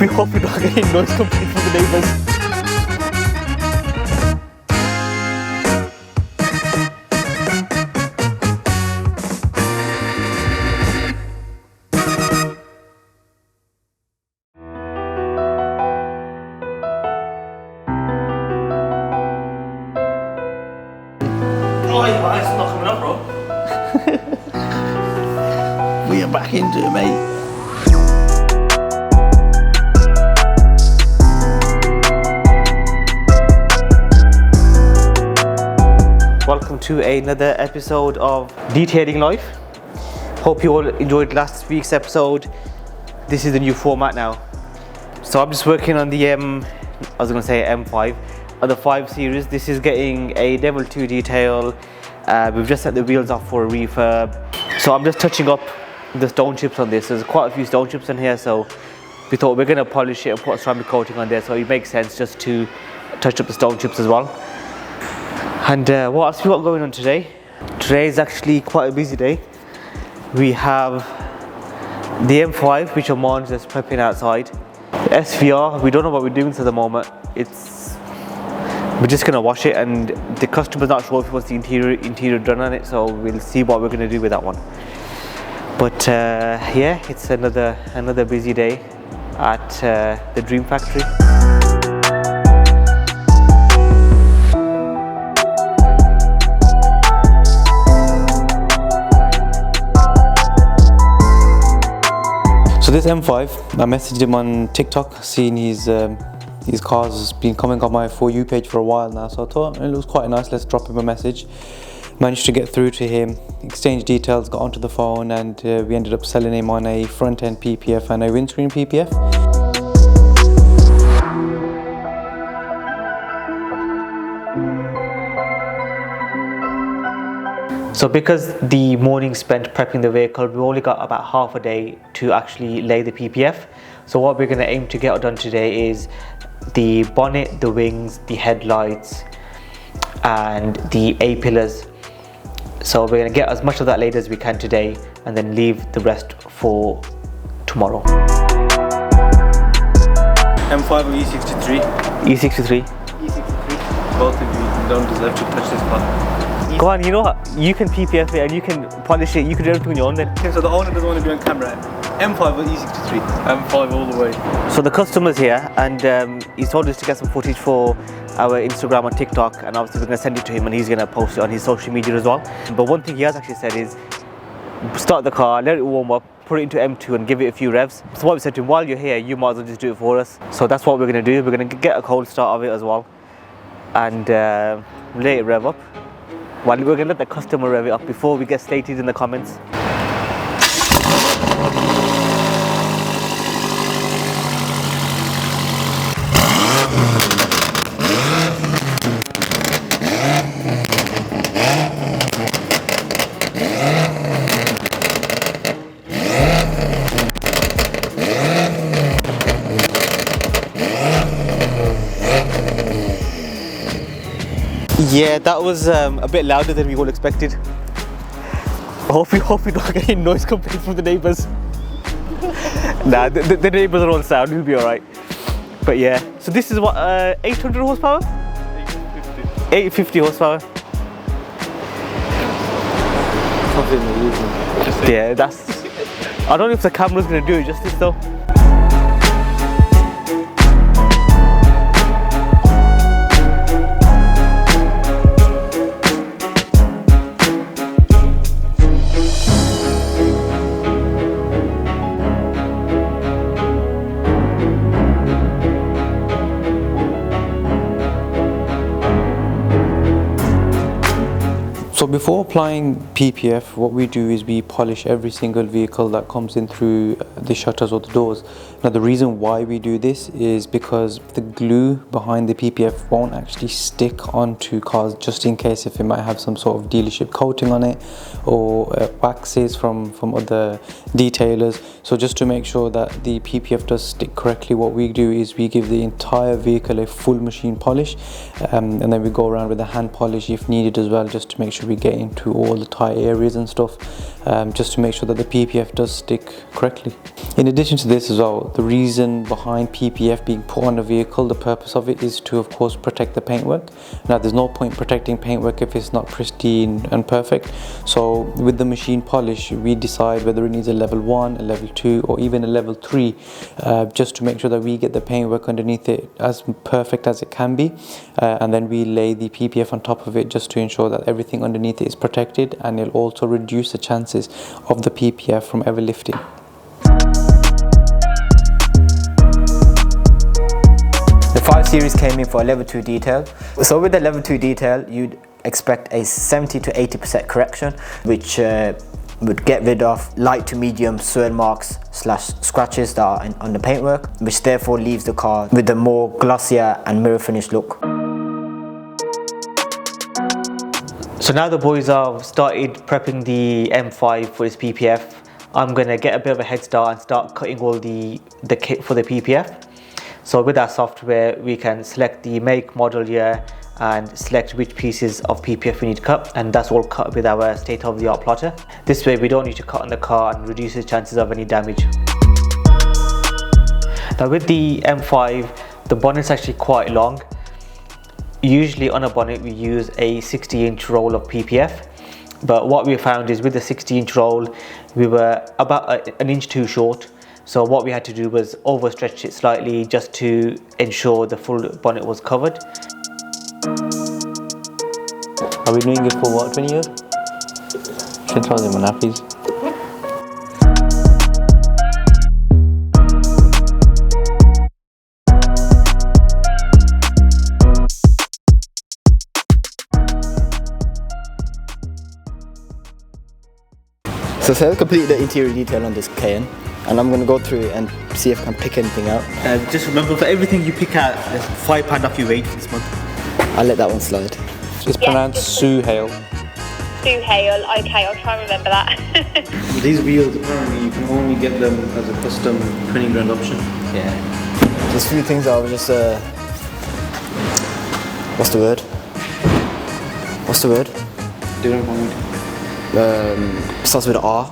hope you're not getting noise complaints from the neighbours. Oh, yeah, it's not coming up, bro. We are back into it, mate. Welcome to another episode of Detailing Life. Hope you all enjoyed last week's episode. This is the new format now. So I'm just working on the M5. On the 5 series, this is getting a level 2 detail. We've just set the wheels off for a refurb. So I'm just touching up the stone chips on this. There's quite a few stone chips in here, so we thought we're going to polish it and put a ceramic coating on there, so it makes sense just to touch up the stone chips as well. And what else we got going on today? Today is actually quite a busy day. We have the M5, which Aman's just prepping outside. The SVR, we don't know what we're doing at the moment. We're just gonna wash it, and the customer's not sure if he wants the interior done on it, so we'll see what we're gonna do with that one. But yeah, it's another busy day at the Dream Factory. So this M5, I messaged him on TikTok, seeing his cars has been coming on my For You page for a while now, so I thought it looks quite nice, let's drop him a message. Managed to get through to him, exchange details, got onto the phone, and we ended up selling him on a front end PPF and a windscreen PPF. So because the morning spent prepping the vehicle, we only got about half a day to actually lay the PPF. So what we're going to aim to get done today is the bonnet, the wings, the headlights and the A-pillars. So we're going to get as much of that laid as we can today and then leave the rest for tomorrow. M5 or E63? E63. E63. Both of you don't deserve to touch this car. Go on, you know what? You can PPF it and you can polish it, you can do everything on your own then. Okay, so the owner doesn't want to be on camera. M5 or E63? M5 all the way. So the customer's here and he's told us to get some footage for our Instagram and TikTok, and obviously we're going to send it to him and he's going to post it on his social media as well. But one thing he has actually said is start the car, let it warm up, put it into M2 and give it a few revs. So what we said to him, while you're here, you might as well just do it for us. So that's what we're going to do. We're going to get a cold start of it as well and let it rev up. Well, we're going to let the customer rev it up before we get slated in the comments. Yeah, that was a bit louder than we all expected. I hope you're not getting noise complaints from the neighbours. Nah, the neighbours are all sound, we'll be alright. But yeah, so this is what, 800 horsepower? 850 horsepower. Yeah, that's... I don't know if the camera's going to do it justice though. So before applying PPF, what we do is we polish every single vehicle that comes in through the shutters or the doors. Now the reason why we do this is because the glue behind the PPF won't actually stick onto cars, just in case if it might have some sort of dealership coating on it or waxes from other detailers. So just to make sure that the PPF does stick correctly, what we do is we give the entire vehicle a full machine polish, and then we go around with a hand polish if needed as well, just to make sure we actually get into all the tight areas and stuff, just to make sure that the PPF does stick correctly. In addition to this as well, the reason behind PPF being put on a vehicle, the purpose of it is to of course protect the paintwork. Now there's no point protecting paintwork if it's not pristine and perfect. So with the machine polish, we decide whether it needs a level 1, a level 2 or even a level 3, just to make sure that we get the paintwork underneath it as perfect as it can be, and then we lay the PPF on top of it just to ensure that everything underneath it is protected, and it'll also reduce the chances of the PPF from ever lifting. The 5 Series came in for a level 2 detail. So with the level 2 detail, you'd expect a 70 to 80% correction, which would get rid of light to medium swirl marks / scratches that are on the paintwork, which therefore leaves the car with a more glossier and mirror finish look. So now the boys have started prepping the M5 for its PPF. I'm going to get a bit of a head start and start cutting all the kit for the PPF. So with our software, we can select the make, model, year and select which pieces of PPF we need to cut, and that's all cut with our state-of-the-art plotter. This way we don't need to cut on the car and reduces chances of any damage. Now with the M5, the bonnet's actually quite long. Usually on a bonnet we use a 60-inch roll of PPF, but what we found is with the 60-inch roll we were about an inch too short. So what we had to do was overstretch it slightly just to ensure the full bonnet was covered. Are we doing it for what, 20 years? Should tell them on please. So Seth completed the interior detail on this Cayenne, and I'm going to go through it and see if I can pick anything out. Just remember, for everything you pick out, there's £5 off your weight this month. I'll let that one slide. It's pronounced Sue Hale. Sue Hale, okay, I'll try and remember that. These wheels, apparently you can only get them as a custom 20 grand option. Yeah. There's a few things I was just, what's the word? Didn't find. Starts with an R.